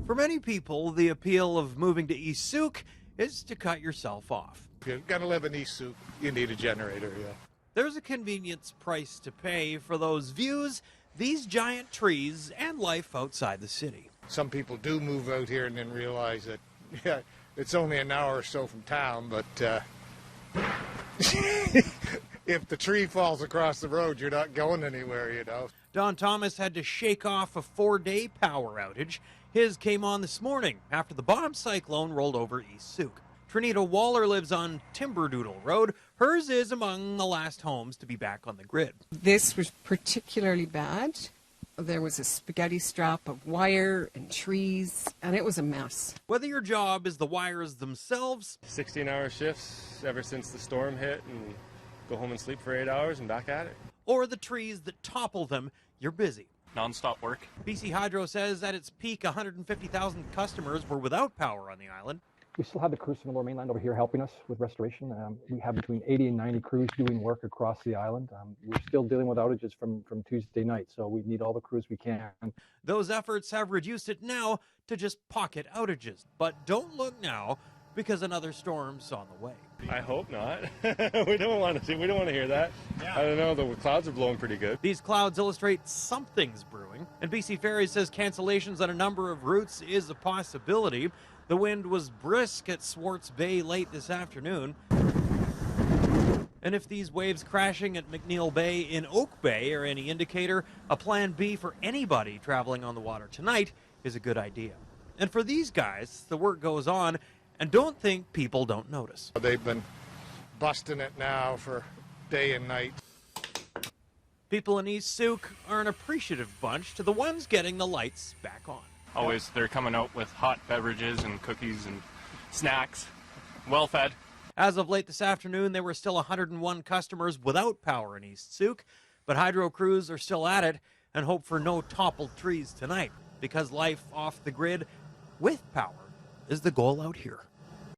For many people, the appeal of moving to East Sooke is to cut yourself off. If you're going to live in East Sooke, you need a generator, yeah. There's a convenience price to pay for those views, these giant trees, and life outside the city. Some people do move out here and then realize that, yeah, it's only an hour or so from town, but if the tree falls across the road, you're not going anywhere, you know. Don Thomas had to shake off a 4-day power outage. His came on this morning after the bottom cyclone rolled over East Sooke. Trinita Waller lives on Timberdoodle Road. Hers is among the last homes to be back on the grid. This was particularly bad. There was a spaghetti strap of wire and trees, and it was a mess. Whether your job is the wires themselves, 16-hour shifts ever since the storm hit, and go home and sleep for 8 hours and back at it. or the trees that topple them, you're busy. Non-stop work. BC Hydro says at its peak, 150,000 customers were without power on the island. We still have the crews from the Lower Mainland over here helping us with restoration. We have between 80 and 90 crews doing work across the island. We're still dealing with outages from Tuesday night, so we need all the crews we can. Those efforts have reduced it now to just pocket outages. But don't look now, because another storm's on the way. I hope not. We don't want to hear that. Yeah. I don't know, the clouds are blowing pretty good. These clouds illustrate something's brewing, and BC Ferries says cancellations on a number of routes is a possibility. The wind was brisk at Swartz Bay late this afternoon. And if these waves crashing at McNeil Bay in Oak Bay are any indicator, a plan B for anybody traveling on the water tonight is a good idea. And for these guys, the work goes on, and don't think people don't notice. They've been busting it now for day and night. People in East Sooke are an appreciative bunch to the ones getting the lights back on. Always, they're coming out with hot beverages and cookies and snacks, well fed. As of late this afternoon, there were still 101 customers without power in East Sooke, but hydro crews are still at it and hope for no toppled trees tonight, because life off the grid with power is the goal out here.